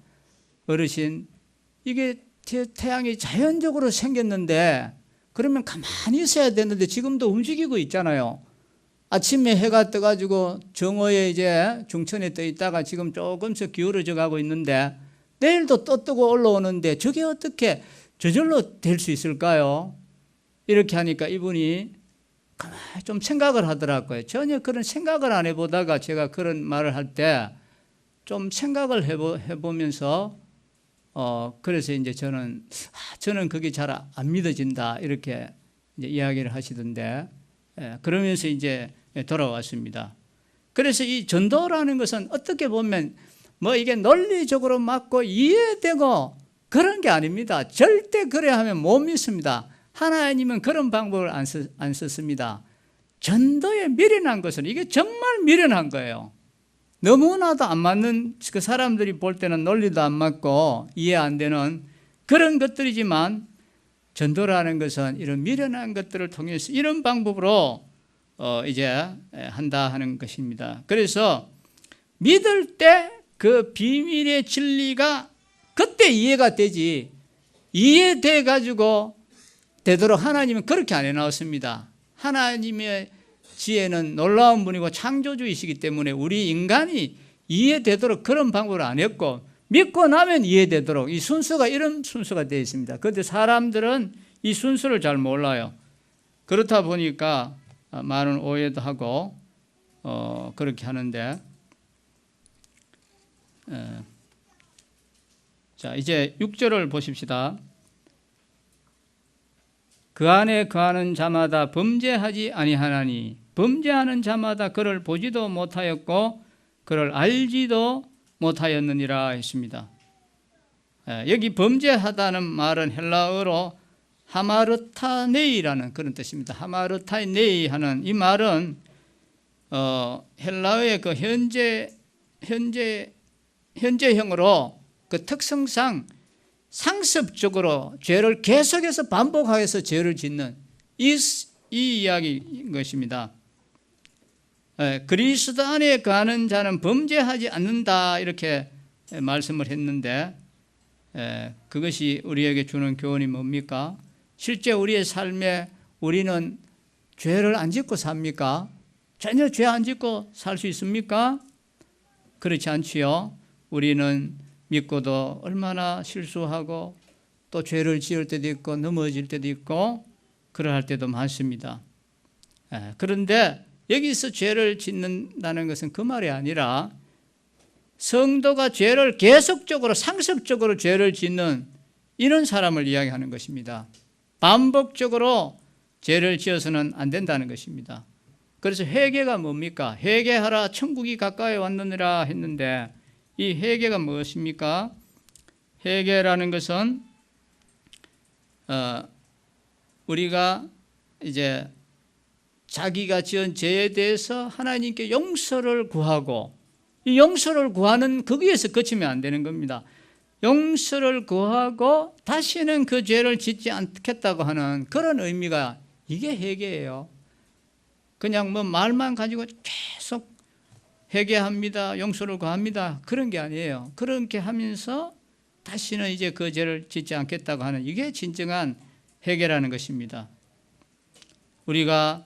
어르신, 이게 태양이 자연적으로 생겼는데 그러면 가만히 있어야 되는데 지금도 움직이고 있잖아요. 아침에 해가 떠가지고 정오에 이제 중천에 떠 있다가 지금 조금씩 기울어져 가고 있는데 내일도 또 뜨고 올라오는데 저게 어떻게 저절로 될 수 있을까요? 이렇게 하니까 이분이 가만히 좀 생각을 하더라고요. 전혀 그런 생각을 안 해보다가 제가 그런 말을 할 때 좀 생각을 해보면서 그래서 이제 저는 그게 잘 안 믿어진다 이렇게 이제 이야기를 하시던데 그러면서 이제 돌아왔습니다. 그래서 이 전도라는 것은 어떻게 보면 뭐 이게 논리적으로 맞고 이해되고 그런 게 아닙니다. 절대 그래 하면 못 믿습니다. 하나님은 그런 방법을 안 썼습니다. 전도에 미련한 것은 이게 정말 미련한 거예요. 너무나도 안 맞는, 그 사람들이 볼 때는 논리도 안 맞고 이해 안 되는 그런 것들이지만, 전도라는 것은 이런 미련한 것들을 통해서 이런 방법으로 이제 한다 하는 것입니다. 그래서 믿을 때 그 비밀의 진리가 그때 이해가 되지, 이해돼 가지고 되도록 하나님은 그렇게 안 해놨습니다. 하나님의 지혜는 놀라운 분이고 창조주이시기 때문에 우리 인간이 이해되도록 그런 방법을 안 했고, 믿고 나면 이해되도록 이 순서가 이런 순서가 되어 있습니다. 그런데 사람들은 이 순서를 잘 몰라요. 그렇다 보니까 많은 오해도 하고 그렇게 하는데, 자, 이제 6절을 보십시다. 그 안에 거하는 자마다 범죄하지 아니하나니 범죄하는 자마다 그를 보지도 못하였고 그를 알지도 못하였느니라 했습니다. 여기 범죄하다는 말은 헬라어로 하마르타네이라는 그런 뜻입니다. 하마르타네이 하는 이 말은 헬라어의 그 현재형으로 그 특성상 상습적으로 죄를 계속해서 반복하여서 죄를 짓는 이 이야기인 것입니다. 그리스도 안에 거하는 자는 범죄하지 않는다 이렇게 말씀을 했는데, 그것이 우리에게 주는 교훈이 뭡니까? 실제 우리의 삶에 우리는 죄를 안 짓고 삽니까? 전혀 죄 안 짓고 살 수 있습니까? 그렇지 않지요. 우리는 믿고도 얼마나 실수하고 또 죄를 지을 때도 있고 넘어질 때도 있고 그러할 때도 많습니다. 그런데 여기서 죄를 짓는다는 것은 그 말이 아니라 성도가 죄를 계속적으로 상습적으로 죄를 짓는 이런 사람을 이야기하는 것입니다. 반복적으로 죄를 지어서는 안 된다는 것입니다. 그래서 회개가 뭡니까? 회개하라 천국이 가까이 왔느니라 했는데, 이 회개가 무엇입니까? 회개라는 것은 우리가 이제 자기가 지은 죄에 대해서 하나님께 용서를 구하고, 이 용서를 구하는 거기에서 그치면 안 되는 겁니다. 용서를 구하고 다시는 그 죄를 짓지 않겠다고 하는 그런 의미가, 이게 회개예요. 그냥 뭐 말만 가지고 계속 회개합니다, 용서를 구합니다, 그런 게 아니에요. 그렇게 하면서 다시는 이제 그 죄를 짓지 않겠다고 하는, 이게 진정한 회개라는 것입니다. 우리가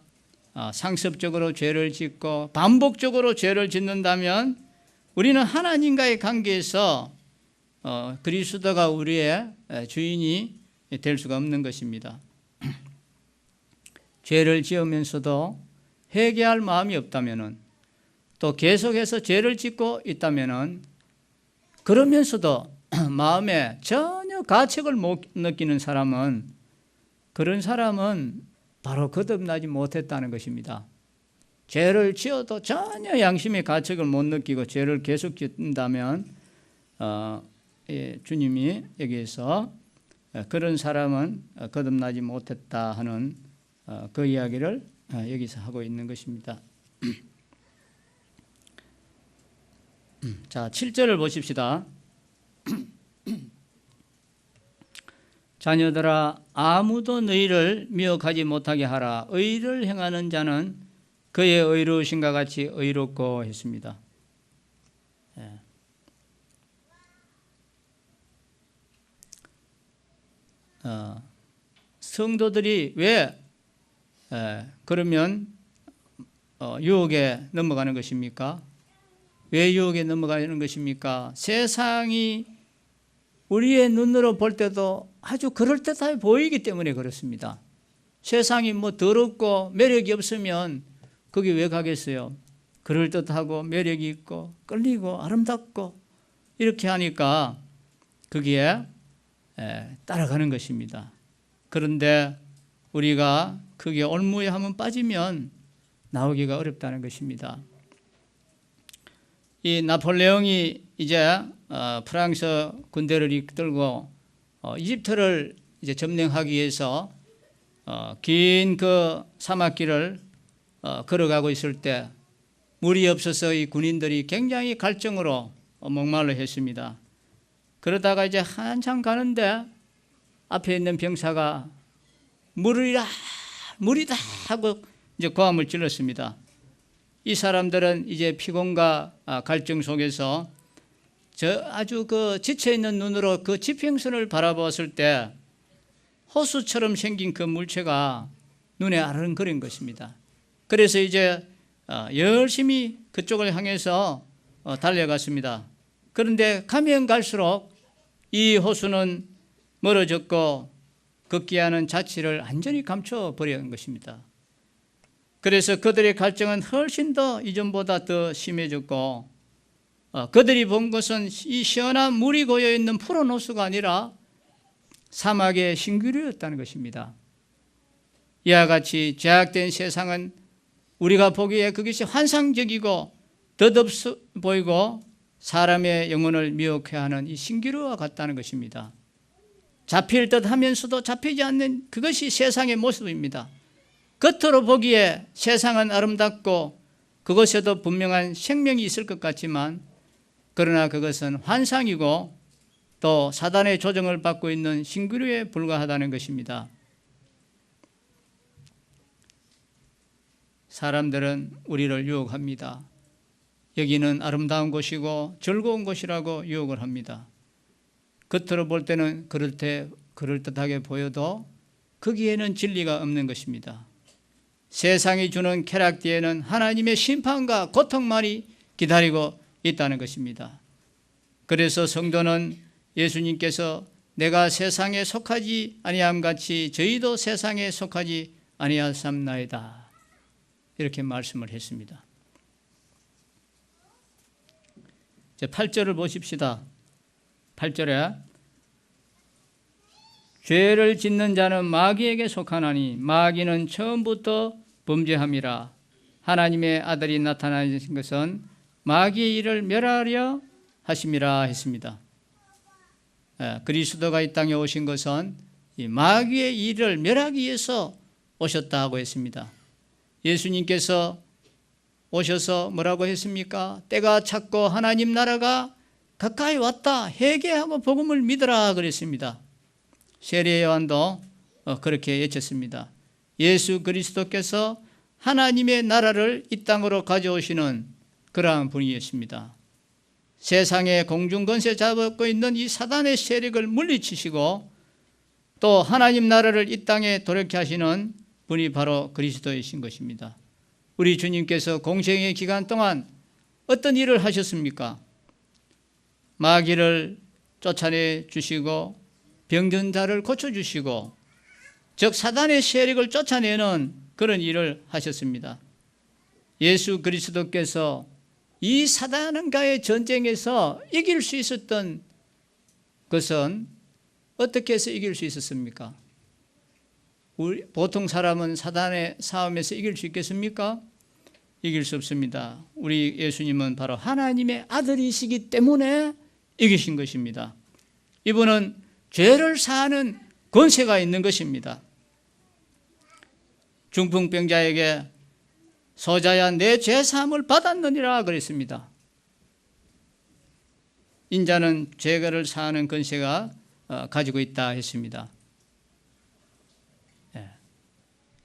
상습적으로 죄를 짓고 반복적으로 죄를 짓는다면 우리는 하나님과의 관계에서 그리스도가 우리의 주인이 될 수가 없는 것입니다. 죄를 지으면서도 회개할 마음이 없다면은, 또 계속해서 죄를 짓고 있다면은, 그러면서도 마음에 전혀 가책을 못 느끼는 사람은, 그런 사람은 바로 거듭나지 못했다는 것입니다. 죄를 지어도 전혀 양심의 가책을 못 느끼고 죄를 계속 짓는다면 주님이 여기에서 그런 사람은 거듭나지 못했다 하는 그 이야기를 여기서 하고 있는 것입니다. 자, 7절을 보십시다. 자녀들아, 아무도 너희를 미혹하지 못하게 하라. 의를 행하는 자는 그의 의로우신가 같이 의롭고 했습니다. 성도들이 왜 그러면 유혹에 넘어가는 것입니까? 왜 유혹에 넘어가는 것입니까? 세상이 우리의 눈으로 볼 때도 아주 그럴듯하게 보이기 때문에 그렇습니다. 세상이 뭐 더럽고 매력이 없으면 거기 왜 가겠어요? 그럴듯하고 매력이 있고 끌리고 아름답고 이렇게 하니까 거기에 따라가는 것입니다. 그런데 우리가 거기에 올무에 한번 빠지면 나오기가 어렵다는 것입니다. 이 나폴레옹이 이제 프랑스 군대를 이끌고 이집트를 이제 점령하기 위해서 긴 그 사막길을 걸어가고 있을 때 물이 없어서 이 군인들이 굉장히 갈증으로 목말라 했습니다. 그러다가 이제 한참 가는데 앞에 있는 병사가 물이다 하고 이제 고함을 질렀습니다. 이 사람들은 이제 피곤과 갈증 속에서 아주 그 지쳐있는 눈으로 그 지평선을 바라보았을 때 호수처럼 생긴 그 물체가 눈에 아른거린 것입니다. 그래서 이제 열심히 그쪽을 향해서 달려갔습니다. 그런데 가면 갈수록 이 호수는 멀어졌고 극기하는 자취를 완전히 감춰버린 것입니다. 그래서 그들의 갈증은 훨씬 더 이전보다 더 심해졌고 그들이 본 것은 이 시원한 물이 고여있는 푸른 호수가 아니라 사막의 신기루였다는 것입니다. 이와 같이 죄악된 세상은 우리가 보기에 그것이 환상적이고 덧없어 보이고 사람의 영혼을 미혹해 하는 이 신기루와 같다는 것입니다. 잡힐 듯 하면서도 잡히지 않는 그것이 세상의 모습입니다. 겉으로 보기에 세상은 아름답고 그것에도 분명한 생명이 있을 것 같지만 그러나 그것은 환상이고 또 사단의 조정을 받고 있는 신기루에 불과하다는 것입니다. 사람들은 우리를 유혹합니다. 여기는 아름다운 곳이고 즐거운 곳이라고 유혹을 합니다. 겉으로 볼 때는 그럴듯하게 보여도 거기에는 진리가 없는 것입니다. 세상이 주는 쾌락 뒤에는 하나님의 심판과 고통만이 기다리고 있다는 것입니다. 그래서 성도는 예수님께서 내가 세상에 속하지 아니함 같이 저희도 세상에 속하지 아니하삼나이다 이렇게 말씀을 했습니다. 8절을 보십시다. 8절에 죄를 짓는 자는 마귀에게 속하나니 마귀는 처음부터 범죄함이라. 하나님의 아들이 나타나신 것은 마귀의 일을 멸하려 하심이라 했습니다. 그리스도가 이 땅에 오신 것은 이 마귀의 일을 멸하기 위해서 오셨다고 했습니다. 예수님께서 오셔서 뭐라고 했습니까? 때가 찼고 하나님 나라가 가까이 왔다. 회개하고 복음을 믿으라 그랬습니다. 세례 요한도 그렇게 외쳤습니다. 예수 그리스도께서 하나님의 나라를 이 땅으로 가져오시는 그러한 분이었습니다. 세상에 공중권세 잡고 있는 이 사단의 세력을 물리치시고 또 하나님 나라를 이 땅에 도래케 하시는 분이 바로 그리스도이신 것입니다. 우리 주님께서 공생의 기간 동안 어떤 일을 하셨습니까? 마귀를 쫓아내 주시고 병든 자를 고쳐주시고 즉 사단의 세력을 쫓아내는 그런 일을 하셨습니다. 예수 그리스도께서 이 사단과의 전쟁에서 이길 수 있었던 것은 어떻게 해서 이길 수 있었습니까? 보통 사람은 사단의 싸움에서 이길 수 있겠습니까? 이길 수 없습니다. 우리 예수님은 바로 하나님의 아들이시기 때문에 이기신 것입니다. 이분은 죄를 사하는 권세가 있는 것입니다. 중풍병자에게 소자야 내 죄사함을 받았느니라 그랬습니다. 인자는 죄를 사하는 권세가 가지고 있다 했습니다.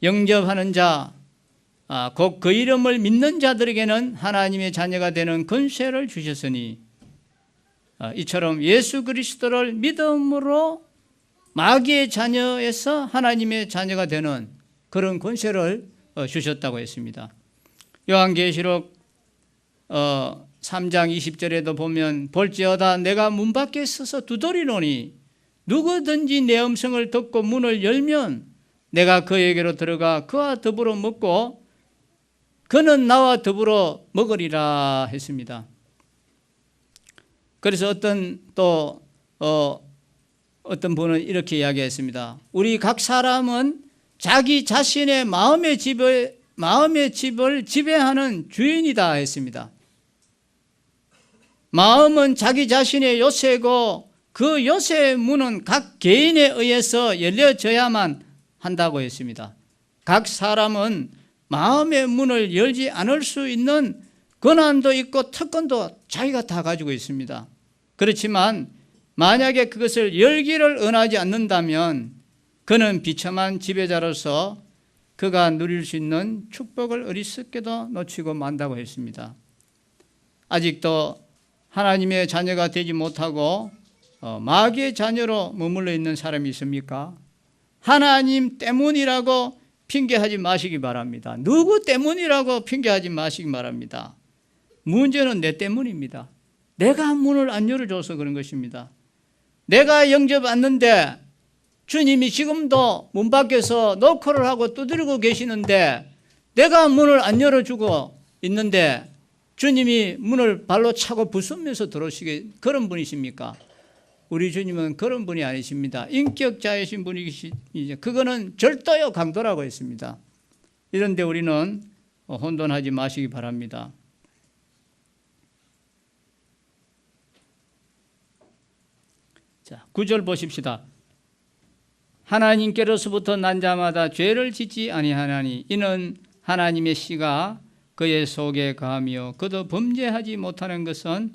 영접하는 자, 곧 그 이름을 믿는 자들에게는 하나님의 자녀가 되는 권세를 주셨으니 이처럼 예수 그리스도를 믿음으로 마귀의 자녀에서 하나님의 자녀가 되는 그런 권세를 주셨다고 했습니다. 요한계시록 3장 20절에도 보면 볼지어다 내가 문 밖에 서서 두드리노니 누구든지 내 음성을 듣고 문을 열면 내가 그에게로 들어가 그와 더불어 먹고 그는 나와 더불어 먹으리라 했습니다. 그래서 어떤 분은 이렇게 이야기했습니다. 우리 각 사람은 자기 자신의 마음의 집을 지배하는 주인이다 했습니다. 마음은 자기 자신의 요새고 그 요새의 문은 각 개인에 의해서 열려져야만 한다고 했습니다. 각 사람은 마음의 문을 열지 않을 수 있는 권한도 있고 특권도 자기가 다 가지고 있습니다. 그렇지만 만약에 그것을 열기를 은하지 않는다면 그는 비참한 지배자로서 그가 누릴 수 있는 축복을 어리석게도 놓치고 만다고 했습니다. 아직도 하나님의 자녀가 되지 못하고 마귀의 자녀로 머물러 있는 사람이 있습니까? 하나님 때문이라고 핑계하지 마시기 바랍니다. 누구 때문이라고 핑계하지 마시기 바랍니다. 문제는 내 때문입니다. 내가 문을 안 열어줘서 그런 것입니다. 내가 영접 왔는데 주님이 지금도 문 밖에서 노크를 하고 두드리고 계시는데 내가 문을 안 열어주고 있는데 주님이 문을 발로 차고 부수면서 들어오시게 그런 분이십니까? 우리 주님은 그런 분이 아니십니다. 인격자이신 분이시죠. 그거는 절도요 강도라고 했습니다. 이런데 우리는 혼돈하지 마시기 바랍니다. 자, 9절 보십시다. 하나님께로서부터 난 자마다 죄를 짓지 아니하나니 이는 하나님의 씨가 그의 속에 거하며 그도 범죄하지 못하는 것은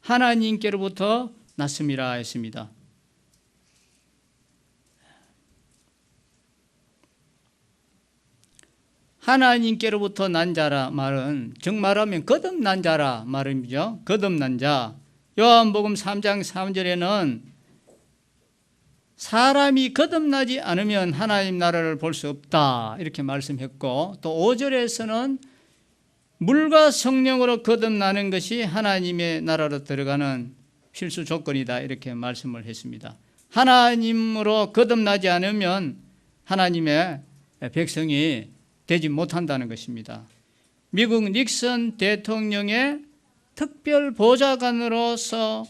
하나님께로부터 났음이라 했습니다. 하나님께로부터 난 자라 말은 정말하면 거듭난 자라 말입니다. 거듭난 자. 요한복음 3장 3절에는 사람이 거듭나지 않으면 하나님 나라를 볼 수 없다 이렇게 말씀했고, 또 5절에서는 물과 성령으로 거듭나는 것이 하나님의 나라로 들어가는 필수 조건이다 이렇게 말씀을 했습니다. 하나님으로 거듭나지 않으면 하나님의 백성이 되지 못한다는 것입니다. 미국 닉슨 대통령의 특별 보좌관으로서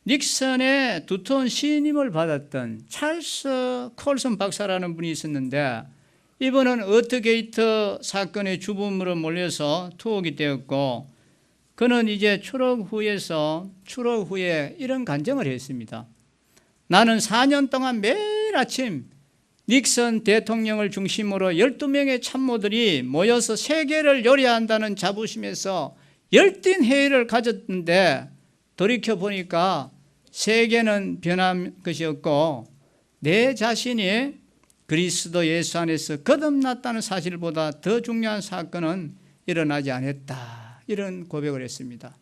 닉슨의 두터운 신임을 받았던 찰스 콜슨 박사라는 분이 있었는데, 이분은 워터게이트 사건의 주범으로 몰려서 투옥이 되었고, 그는 이제 추록 후에 이런 간증을 했습니다. 나는 4년 동안 매일 아침 닉슨 대통령을 중심으로 12명의 참모들이 모여서 세계를 요리한다는 자부심에서 열띤 회의를 가졌는데, 돌이켜보니까 세계는 변한 것이 없고 내 자신이 그리스도 예수 안에서 거듭났다는 사실보다 더 중요한 사건은 일어나지 않았다, 이런 고백을 했습니다.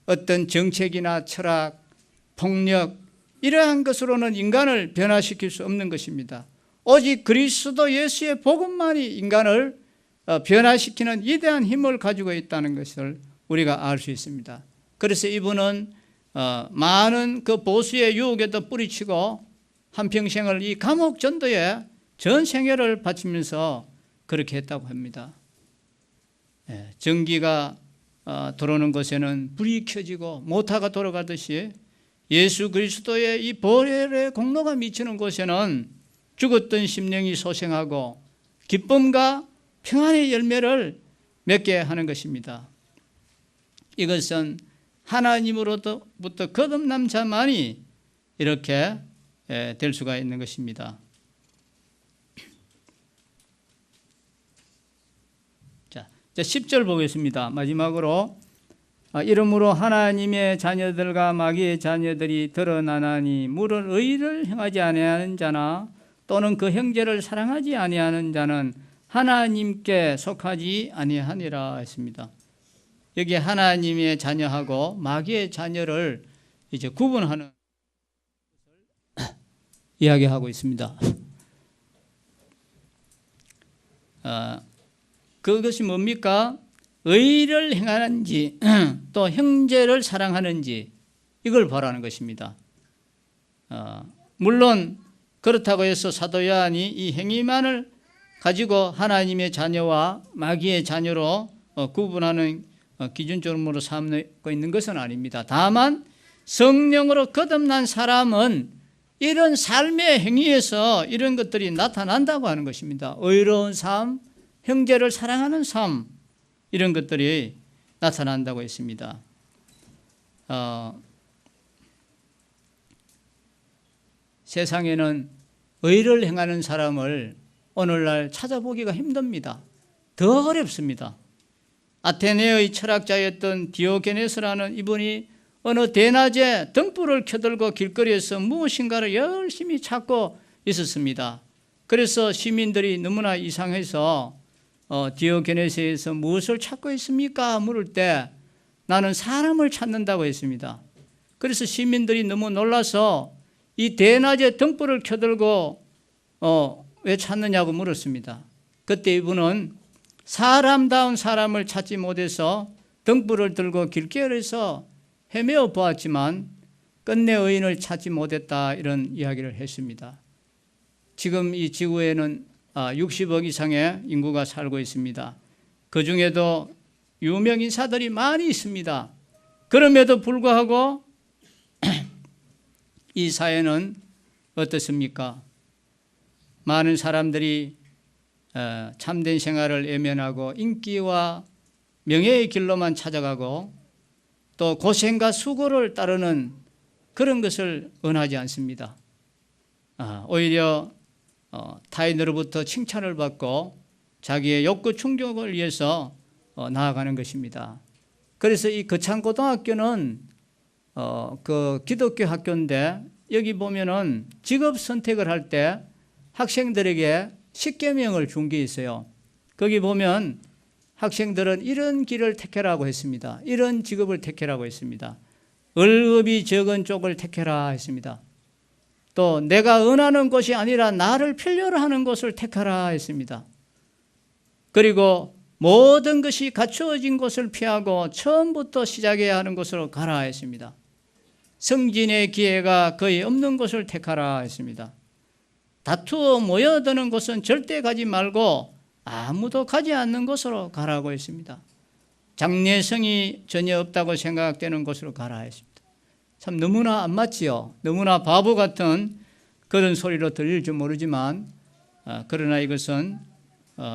어떤 정책이나 철학, 폭력 이러한 것으로는 인간을 변화시킬 수 없는 것입니다. 오직 그리스도 예수의 복음만이 인간을 변화시키는 위대한 힘을 가지고 있다는 것을 우리가 알 수 있습니다. 그래서 이분은 많은 그 보수의 유혹에도 뿌리치고 한평생을 이 감옥 전도에 전 생애를 바치면서 그렇게 했다고 합니다. 전기가 들어오는 곳에는 불이 켜지고 모타가 돌아가듯이 예수 그리스도의 이 보혈의 공로가 미치는 곳에는 죽었던 심령이 소생하고 기쁨과 평안의 열매를 맺게 하는 것입니다. 이것은 하나님으로부터 거듭난 자만이 이렇게 될 수가 있는 것입니다. 자, 10절 보겠습니다. 마지막으로 이러므로 하나님의 자녀들과 마귀의 자녀들이 드러나나니 물은 의를 행하지 아니하는 자나 또는 그 형제를 사랑하지 아니하는 자는 하나님께 속하지 아니하니라 했습니다. 여기 하나님의 자녀하고 마귀의 자녀를 이제 구분하는 것을 이야기하고 있습니다. 그것이 뭡니까? 의를 행하는지 또 형제를 사랑하는지 이걸 보라는 것입니다. 물론 그렇다고 해서 사도 요한이 이 행위만을 가지고 하나님의 자녀와 마귀의 자녀로 구분하는 기준점으로 삼고 있는 것은 아닙니다. 다만 성령으로 거듭난 사람은 이런 삶의 행위에서 이런 것들이 나타난다고 하는 것입니다. 의로운 삶, 형제를 사랑하는 삶, 이런 것들이 나타난다고 했습니다. 세상에는 의를 행하는 사람을 오늘날 찾아보기가 힘듭니다. 더 어렵습니다. 아테네의 철학자였던 디오게네스라는 이분이 어느 대낮에 등불을 켜들고 길거리에서 무엇인가를 열심히 찾고 있었습니다. 그래서 시민들이 너무나 이상해서 디오게네스에서 무엇을 찾고 있습니까? 물을 때 나는 사람을 찾는다고 했습니다. 그래서 시민들이 너무 놀라서 이 대낮에 등불을 켜들고 왜 찾느냐고 물었습니다. 그때 이분은 사람다운 사람을 찾지 못해서 등불을 들고 길거리에서 헤매어 보았지만 끝내 의인을 찾지 못했다, 이런 이야기를 했습니다. 지금 이 지구에는 60억 이상의 인구가 살고 있습니다. 그 중에도 유명 인사들이 많이 있습니다. 그럼에도 불구하고 이 사회는 어떻습니까? 많은 사람들이 참된 생활을 외면하고 인기와 명예의 길로만 찾아가고 또 고생과 수고를 따르는 그런 것을 원하지 않습니다. 오히려 타인으로부터 칭찬을 받고 자기의 욕구 충족을 위해서 나아가는 것입니다. 그래서 이 거창고등학교는 그 기독교 학교인데 여기 보면은 직업 선택을 할 때 학생들에게 10계명을 준 게 있어요. 거기 보면 학생들은 이런 길을 택해라고 했습니다. 이런 직업을 택해라고 했습니다. 월급이 적은 쪽을 택해라 했습니다. 또 내가 은하는 곳이 아니라 나를 필요로 하는 곳을 택하라 했습니다. 그리고 모든 것이 갖추어진 곳을 피하고 처음부터 시작해야 하는 곳으로 가라 했습니다. 승진의 기회가 거의 없는 곳을 택하라 했습니다. 다투어 모여드는 곳은 절대 가지 말고 아무도 가지 않는 곳으로 가라고 했습니다. 장래성이 전혀 없다고 생각되는 곳으로 가라 했습니다. 참 너무나 안 맞지요. 너무나 바보 같은 그런 소리로 들릴지 모르지만 그러나 이것은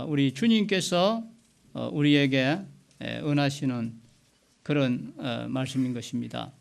우리 주님께서 우리에게 은하시는 그런 말씀인 것입니다.